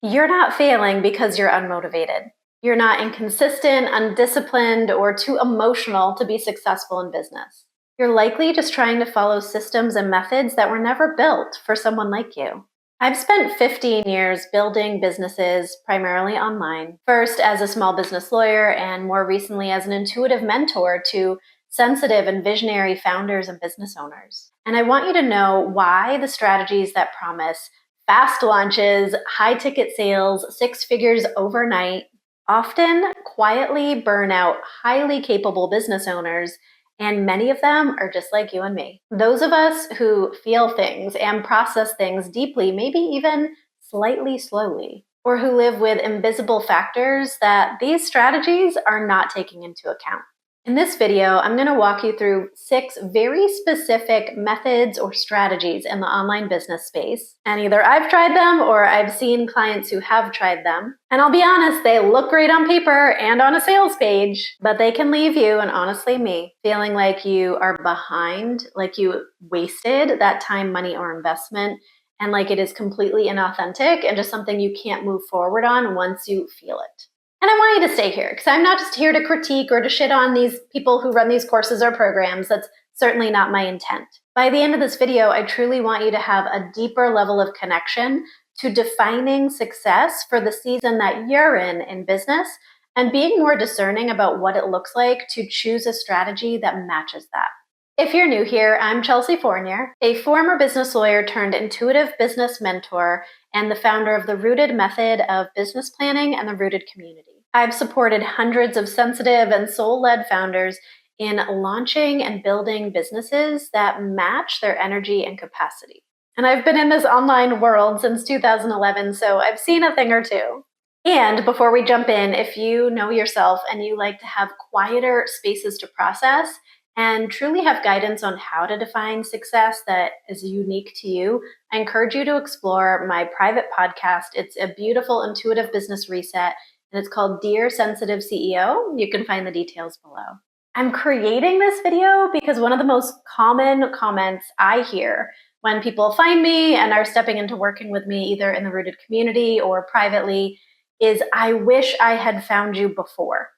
You're not failing because you're unmotivated. You're not inconsistent, undisciplined, or too emotional to be successful in business. You're likely just trying to follow systems and methods that were never built for someone like you. I've spent 15 years building businesses primarily online, first as a small business lawyer and more recently as an intuitive mentor to sensitive and visionary founders and business owners. And I want you to know why the strategies that promise fast launches, high ticket sales, six figures overnight, often quietly burn out highly capable business owners, and many of them are just like you and me. Those of us who feel things and process things deeply, maybe even slightly slowly, or who live with invisible factors that these strategies are not taking into account. In this video, I'm going to walk you through 6 very specific methods or strategies in the online business space. And either I've tried them or I've seen clients who have tried them. And I'll be honest, they look great on paper and on a sales page, but they can leave you, and honestly me, feeling like you are behind, like you wasted that time, money, or investment, and like it is completely inauthentic and just something you can't move forward on once you feel it. And I want you to stay here because I'm not just here to critique or to shit on these people who run these courses or programs. That's certainly not my intent. By the end of this video, I truly want you to have a deeper level of connection to defining success for the season that you're in business and being more discerning about what it looks like to choose a strategy that matches that. If you're new here, I'm 𝐁𝐮𝐢𝐥, a former business lawyer turned intuitive business mentor and the founder of the Rooted method of business planning and the Rooted community. I've supported hundreds of sensitive and soul-led founders in launching and building businesses that match their energy and capacity. And I've been in this online world since 2011, so I've seen a thing or two. And before we jump in, if you know yourself and you like to have quieter spaces to process and truly have guidance on how to define success that is unique to you, I encourage you to explore my private podcast. It's a beautiful intuitive business reset, and it's called Dear Sensitive CEO. You can find the details below. I'm creating this video because one of the most common comments I hear when people find me and are stepping into working with me, either in the Rooted community or privately, is I wish I had found you before.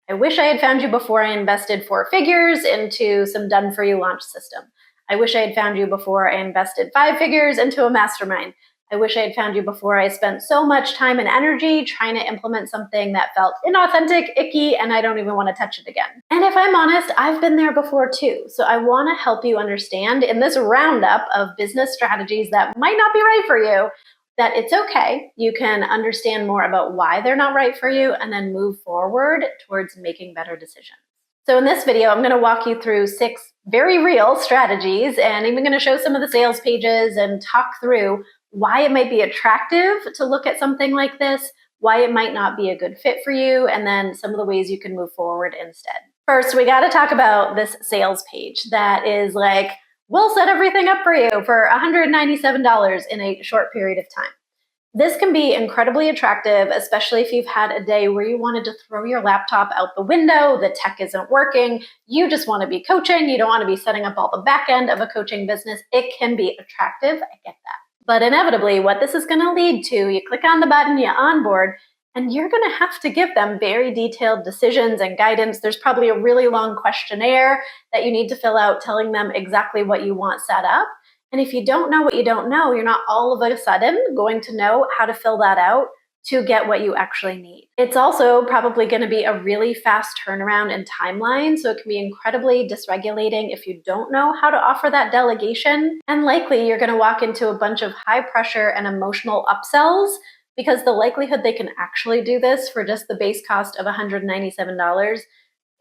I wish I had found you before I invested 4 figures into some done-for-you launch system. I wish I had found you before I invested 5 figures into a mastermind. I wish I had found you before I spent so much time and energy trying to implement something that felt inauthentic, icky, and I don't even want to touch it again. And if I'm honest, I've been there before too. So I want to help you understand in this roundup of business strategies that might not be right for you, that it's okay. You can understand more about why they're not right for you and then move forward towards making better decisions. So in this video, I'm going to walk you through 6 very real strategies, and I'm even going to show some of the sales pages and talk through why it might be attractive to look at something like this, why it might not be a good fit for you, and then some of the ways you can move forward instead. First, we got to talk about this sales page that is like, we'll set everything up for you for $197 in a short period of time. This can be incredibly attractive, especially if you've had a day where you wanted to throw your laptop out the window, the tech isn't working, you just want to be coaching, you don't want to be setting up all the back end of a coaching business. It can be attractive, I get that. But inevitably, what this is going to lead to, you click on the button, you onboard, and you're going to have to give them very detailed decisions and guidance. There's probably a really long questionnaire that you need to fill out telling them exactly what you want set up. And if you don't know what you don't know, you're not all of a sudden going to know how to fill that out to get what you actually need. It's also probably going to be a really fast turnaround and timeline, so it can be incredibly dysregulating if you don't know how to offer that delegation. And likely you're going to walk into a bunch of high pressure and emotional upsells because the likelihood they can actually do this for just the base cost of $197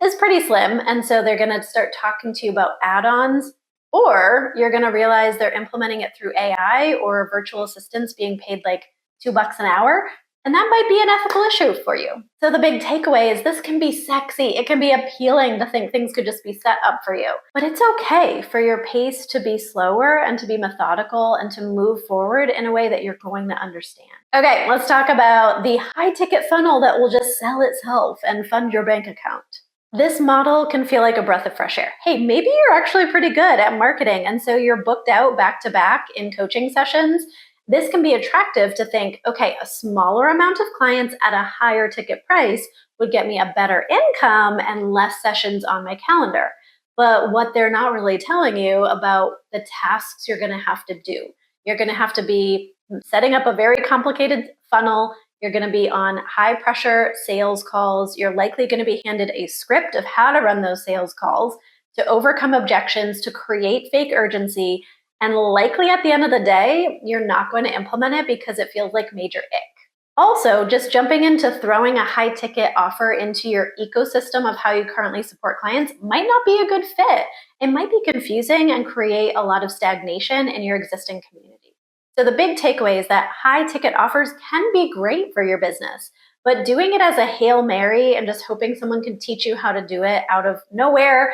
is pretty slim. And so they're going to start talking to you about add-ons, or you're going to realize they're implementing it through AI or virtual assistants being paid like $2 an hour. And that might be an ethical issue for you. So the big takeaway is this can be sexy. It can be appealing to think things could just be set up for you. But it's okay for your pace to be slower and to be methodical and to move forward in a way that you're going to understand. Okay, let's talk about the high ticket funnel that will just sell itself and fund your bank account. This model can feel like a breath of fresh air. Hey, maybe you're actually pretty good at marketing, and so you're booked out back to back in coaching sessions, this can be attractive to think, okay, a smaller amount of clients at a higher ticket price would get me a better income and less sessions on my calendar. But what they're not really telling you about the tasks you're going to have to do. You're going to have to be setting up a very complicated funnel. You're going to be on high pressure sales calls. You're likely going to be handed a script of how to run those sales calls, to overcome objections, to create fake urgency. And likely at the end of the day, you're not going to implement it because it feels like major ick. Also, just jumping into throwing a high ticket offer into your ecosystem of how you currently support clients might not be a good fit. It might be confusing and create a lot of stagnation in your existing community. So the big takeaway is that high ticket offers can be great for your business, but doing it as a Hail Mary and just hoping someone can teach you how to do it out of nowhere,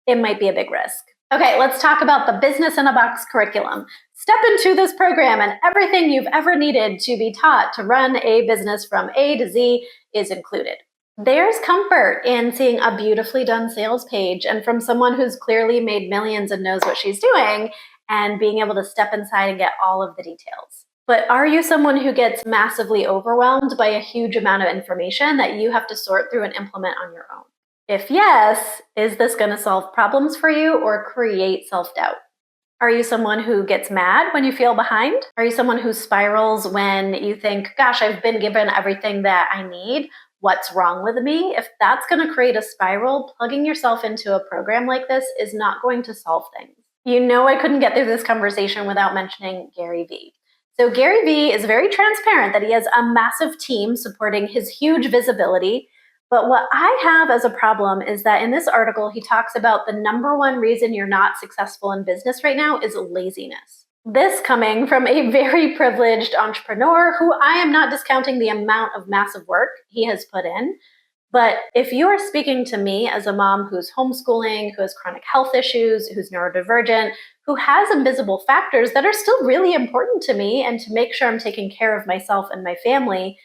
it might be a big risk. Okay, let's talk about the Business in a Box curriculum. Step into this program and everything you've ever needed to be taught to run a business from A to Z is included. There's comfort in seeing a beautifully done sales page and from someone who's clearly made millions and knows what she's doing and being able to step inside and get all of the details. But are you someone who gets massively overwhelmed by a huge amount of information that you have to sort through and implement on your own? If yes, is this going to solve problems for you or create self-doubt? Are you someone who gets mad when you feel behind? Are you someone who spirals when you think, gosh, I've been given everything that I need? What's wrong with me? If that's going to create a spiral, plugging yourself into a program like this is not going to solve things. You know, I couldn't get through this conversation without mentioning Gary Vee. So Gary Vee is very transparent that he has a massive team supporting his huge visibility. But what I have as a problem is that in this article, he talks about the number one reason you're not successful in business right now is laziness. This coming from a very privileged entrepreneur who I am not discounting the amount of massive work he has put in. But if you are speaking to me as a mom who's homeschooling, who has chronic health issues, who's neurodivergent, who has invisible factors that are still really important to me and to make sure I'm taking care of myself and my family,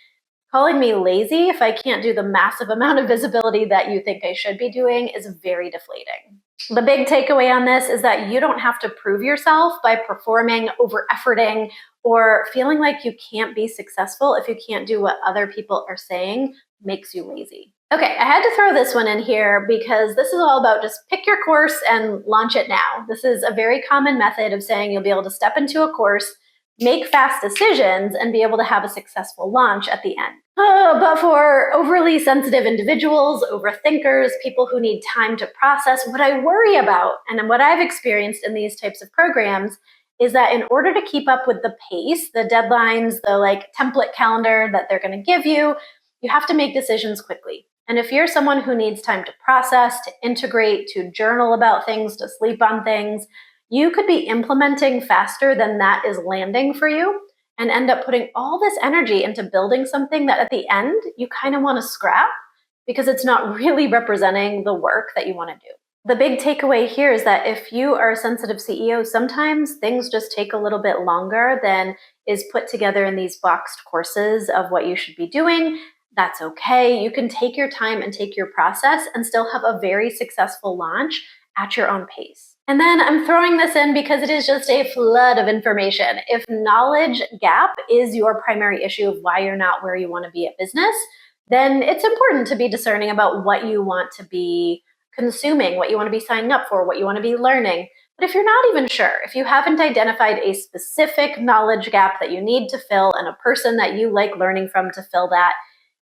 calling me lazy if I can't do the massive amount of visibility that you think I should be doing is very deflating. The big takeaway on this is that you don't have to prove yourself by performing, over-efforting, or feeling like you can't be successful if you can't do what other people are saying makes you lazy. Okay, I had to throw this one in here because this is all about just pick your course and launch it now. This is a very common method of saying you'll be able to step into a course, make fast decisions, and be able to have a successful launch at the end. But for overly sensitive individuals, overthinkers, people who need time to process, what I worry about and what I've experienced in these types of programs is that in order to keep up with the pace, the deadlines, the template calendar that they're going to give you, you have to make decisions quickly. And if you're someone who needs time to process, to integrate, to journal about things, to sleep on things, you could be implementing faster than that is landing for you and end up putting all this energy into building something that at the end you kind of want to scrap because it's not really representing the work that you want to do. The big takeaway here is that if you are a sensitive CEO, sometimes things just take a little bit longer than is put together in these boxed courses of what you should be doing. That's okay. You can take your time and take your process and still have a very successful launch at your own pace. And then I'm throwing this in because it is just a flood of information. If knowledge gap is your primary issue of why you're not where you want to be at business, then it's important to be discerning about what you want to be consuming, what you want to be signing up for, what you want to be learning. But if you're not even sure, if you haven't identified a specific knowledge gap that you need to fill and a person that you like learning from to fill that,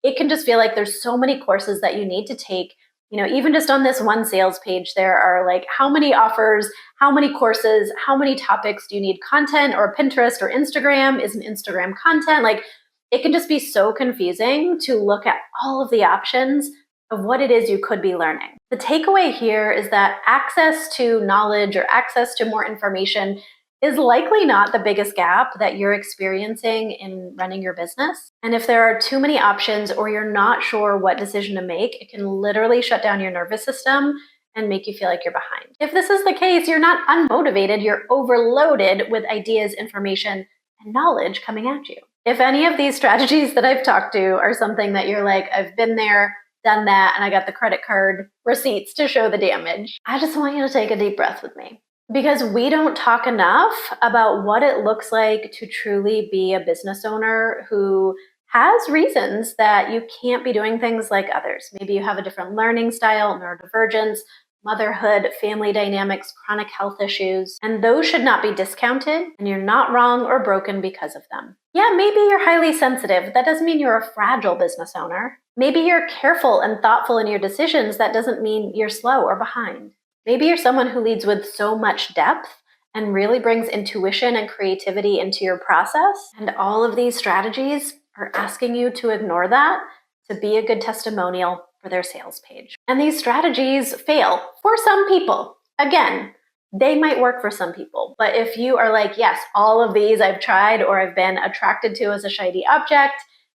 it can just feel like there's so many courses that you need to take. You know, even just on this one sales page, there are how many offers, how many courses, how many topics do you need content or Pinterest or Instagram? Isn't Instagram content? It can just be so confusing to look at all of the options of what it is you could be learning. The takeaway here is that access to knowledge or access to more information is likely not the biggest gap that you're experiencing in running your business. And if there are too many options or you're not sure what decision to make, it can literally shut down your nervous system and make you feel like you're behind. If this is the case, you're not unmotivated, you're overloaded with ideas, information, and knowledge coming at you. If any of these strategies that I've talked to are something that you're like, I've been there, done that, and I got the credit card receipts to show the damage, I just want you to take a deep breath with me. Because we don't talk enough about what it looks like to truly be a business owner who has reasons that you can't be doing things like others. Maybe you have a different learning style, neurodivergence, motherhood, family dynamics, chronic health issues, and those should not be discounted, and you're not wrong or broken because of them. Yeah, maybe you're highly sensitive. That doesn't mean you're a fragile business owner. Maybe you're careful and thoughtful in your decisions. That doesn't mean you're slow or behind. Maybe you're someone who leads with so much depth and really brings intuition and creativity into your process. And all of these strategies are asking you to ignore that to be a good testimonial for their sales page. And these strategies fail for some people. Again, they might work for some people, but if you are like, yes, all of these I've tried or I've been attracted to as a shiny object,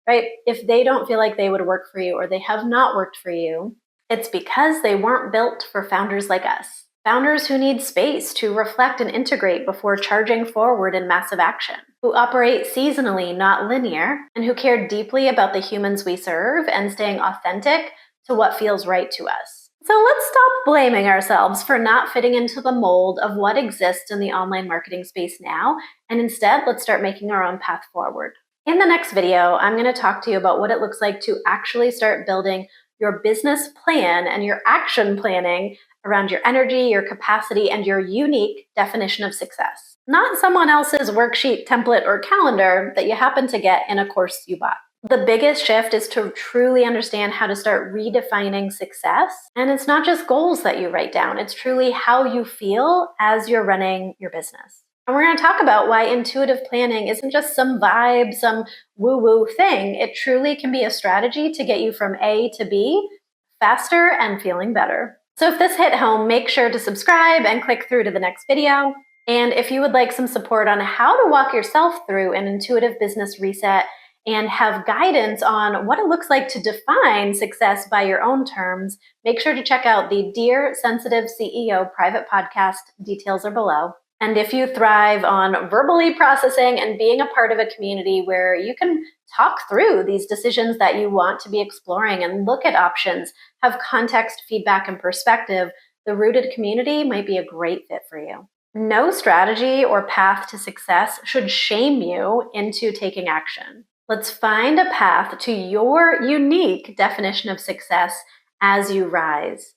right? If they don't feel like they would work for you or they have not worked for you, it's because they weren't built for founders like us. Founders who need space to reflect and integrate before charging forward in massive action, who operate seasonally, not linear, and who care deeply about the humans we serve and staying authentic to what feels right to us. So let's stop blaming ourselves for not fitting into the mold of what exists in the online marketing space now, and instead let's start making our own path forward. In the next video, I'm going to talk to you about what it looks like to actually start building your business plan and your action planning around your energy, your capacity, and your unique definition of success. Not someone else's worksheet, template, or calendar that you happen to get in a course you bought. The biggest shift is to truly understand how to start redefining success. And it's not just goals that you write down, it's truly how you feel as you're running your business. And we're going to talk about why intuitive planning isn't just some vibe, some woo-woo thing. It truly can be a strategy to get you from A to B faster and feeling better. So if this hit home, make sure to subscribe and click through to the next video. And if you would like some support on how to walk yourself through an intuitive business reset and have guidance on what it looks like to define success by your own terms, make sure to check out the Dear Sensitive CEO private podcast. Details are below. And if you thrive on verbally processing and being a part of a community where you can talk through these decisions that you want to be exploring and look at options, have context, feedback, and perspective, the Rooted community might be a great fit for you. No strategy or path to success should shame you into taking action. Let's find a path to your unique definition of success as you rise.